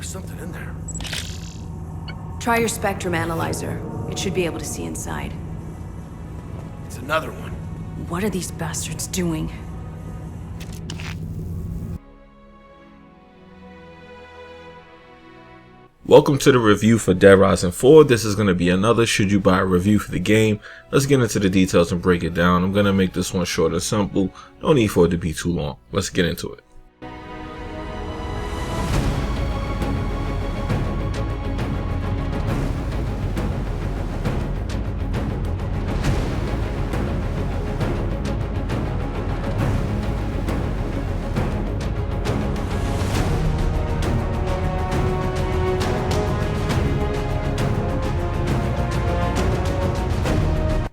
was something in there. Try your spectrum analyzer. It should be able to see inside. It's another one. What are these bastards doing? Welcome to the review for Dead Rising 4. This is going to be another should you buy review for the game. Let's get into the details and break it down. I'm going to make this one short and simple. No need for it to be too long. Let's get into it.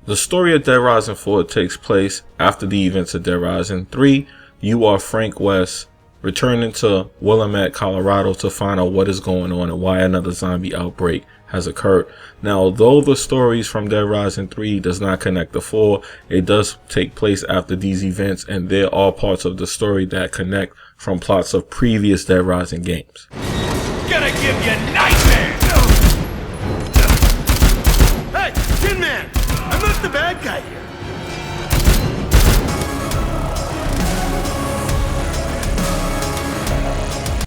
The story of Dead Rising 4 takes place after the events of Dead Rising 3. You are Frank West, returning to Willamette, Colorado to find out what is going on and why another zombie outbreak has occurred. Now, although the stories from Dead Rising 3 does not connect to 4, it does take place after these events, and there are parts of the story that connect from plots of previous Dead Rising games. Gonna give you nightmares! Hey, Tin Man! I'm not the bad guy here.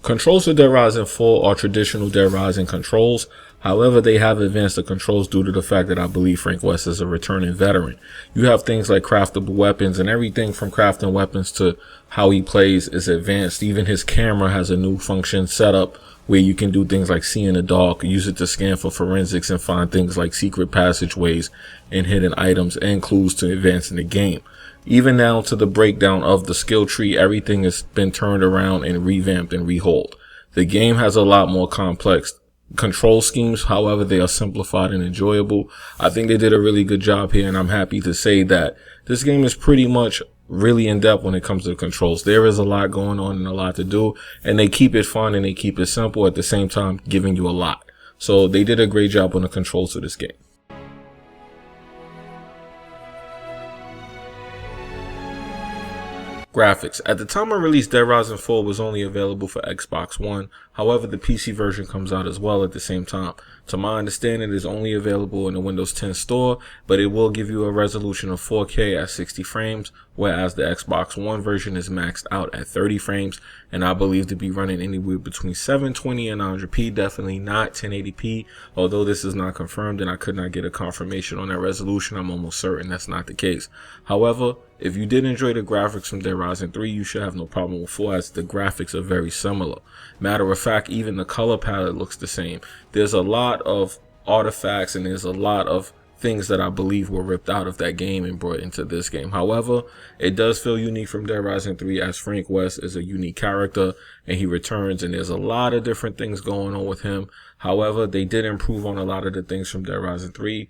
Controls for Dead Rising 4 are traditional Dead Rising controls. However, they have advanced the controls due to the fact that I believe Frank West is a returning veteran. You have things like craftable weapons, and everything from crafting weapons to how he plays is advanced. Even his camera has a new function set up where you can do things like see in the dark, use it to scan for forensics and find things like secret passageways and hidden items and clues to advance in the game. Even down to the breakdown of the skill tree, everything has been turned around and revamped and rehauled. The game has a lot more complex control schemes, however they are simplified and enjoyable. I think they did a really good job here, and I'm happy to say that this game is pretty much really in depth when it comes to the controls. There is a lot going on and a lot to do, and they keep it fun and they keep it simple at the same time giving you a lot. So they did a great job on the controls of this game. Graphics. At the time of release, Dead Rising 4 was only available for Xbox One. However, the PC version comes out as well at the same time. To my understanding, it is only available in the Windows 10 store, but it will give you a resolution of 4K at 60 frames, whereas the Xbox One version is maxed out at 30 frames, and I believe to be running anywhere between 720 and 900p, definitely not 1080p, although this is not confirmed and I could not get a confirmation on that resolution. I'm almost certain that's not the case. However, if you did enjoy the graphics from Dead Rising 3, you should have no problem with 4, as the graphics are very similar. Matter of fact, even the color palette looks the same. There's a lot of artifacts and there's a lot of things that I believe were ripped out of that game and brought into this game. However, it does feel unique from Dead Rising 3, as Frank West is a unique character and he returns, and there's a lot of different things going on with him. However, they did improve on a lot of the things from Dead Rising 3.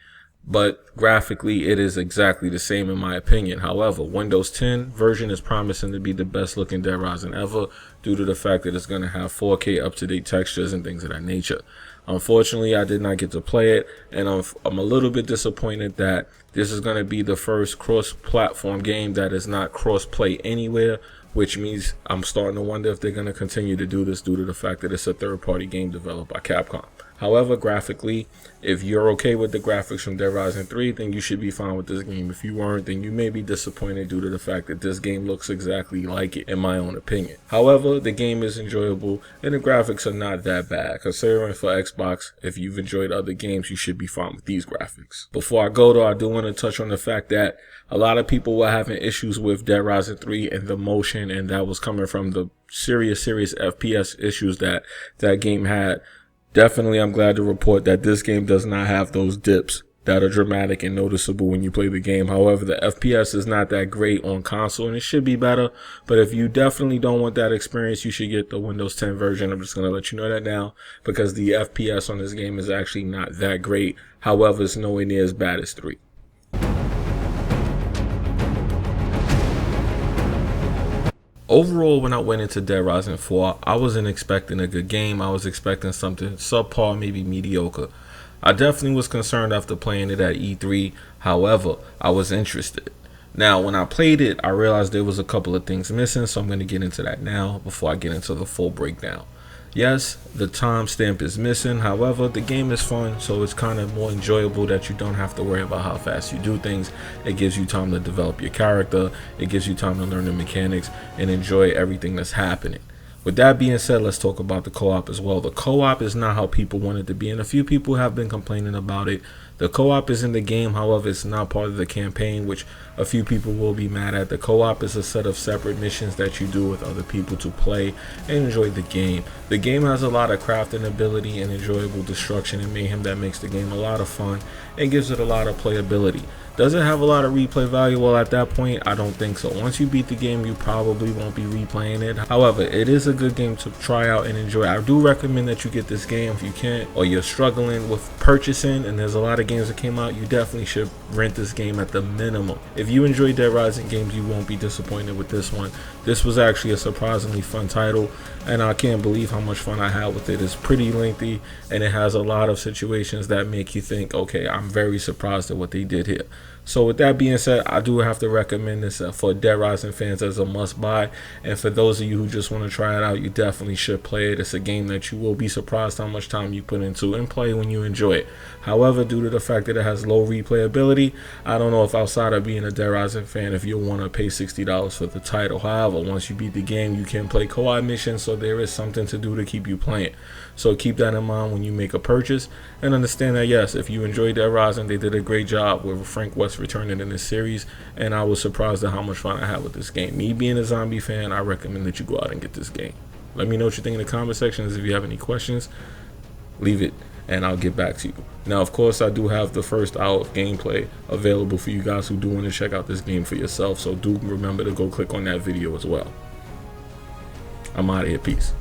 But graphically, it is exactly the same in my opinion. However, Windows 10 version is promising to be the best looking Dead Rising ever due to the fact that it's going to have 4K up-to-date textures and things of that nature. Unfortunately, I did not get to play it, and I'm a little bit disappointed that this is going to be the first cross-platform game that is not cross-play anywhere, which means I'm starting to wonder if they're going to continue to do this due to the fact that it's a third-party game developed by Capcom. However, graphically, if you're okay with the graphics from Dead Rising 3, then you should be fine with this game. If you weren't, then you may be disappointed due to the fact that this game looks exactly like it, in my own opinion. However, the game is enjoyable, and the graphics are not that bad. Considering for Xbox, if you've enjoyed other games, you should be fine with these graphics. Before I go, though, I do want to touch on the fact that a lot of people were having issues with Dead Rising 3 and the motion, and that was coming from the serious FPS issues that that game had. Definitely, I'm glad to report that this game does not have those dips that are dramatic and noticeable when you play the game. However, the FPS is not that great on console, and it should be better. But if you definitely don't want that experience, you should get the Windows 10 version. I'm just going to let you know that now, because the FPS on this game is actually not that great. However, it's nowhere near as bad as 3. Overall, when I went into Dead Rising 4, I wasn't expecting a good game. I was expecting something subpar, maybe mediocre. I definitely was concerned after playing it at E3. However, I was interested. Now, when I played it, I realized there was a couple of things missing, so I'm going to get into that now before I get into the full breakdown. Yes, the timestamp is missing. However, the game is fun, so it's kind of more enjoyable that you don't have to worry about how fast you do things. It gives you time to develop your character. It gives you time to learn the mechanics and enjoy everything that's happening. With that being said, let's talk about the co-op as well. The co-op is not how people want it to be, and a few people have been complaining about it. The co-op is in the game, however, it's not part of the campaign, which a few people will be mad at. The co-op is a set of separate missions that you do with other people to play and enjoy the game. The game has a lot of crafting ability and enjoyable destruction and mayhem that makes the game a lot of fun and gives it a lot of playability. Does it have a lot of replay value? Well, at that point, I don't think so. Once you beat the game, you probably won't be replaying it. However, it is a good game to try out and enjoy. I do recommend that you get this game if you can't, or you're struggling with purchasing, and there's a lot of games that came out, you definitely should rent this game at the minimum. If you enjoy Dead Rising games, you won't be disappointed with this one. This was actually a surprisingly fun title, and I can't believe how much fun I had with it. It's pretty lengthy, and it has a lot of situations that make you think, okay, I'm very surprised at what they did here. So with that being said, I do have to recommend this for Dead Rising fans as a must buy, and for those of you who just want to try it out, you definitely should play it. It's a game that you will be surprised how much time you put into and play when you enjoy it. However, due to the fact that it has low replayability, I don't know if outside of being a Dead Rising fan, if you'll want to pay $60 for the title. However, once you beat the game, you can play co-op missions, so there is something to do to keep you playing. So keep that in mind when you make a purchase, and understand that yes, if you enjoyed Dead Rising, they did a great job with Frank West returning in this series, and I was surprised at how much fun I had with this game. Me being a zombie fan, I recommend that you go out and get this game. Let me know what you think in the comment sections. If you have any questions, leave it and I'll get back to you. Now, of course, I do have the first hour of gameplay available for you guys who do want to check out this game for yourself, so do remember to go click on that video as well. I'm out of here. Peace.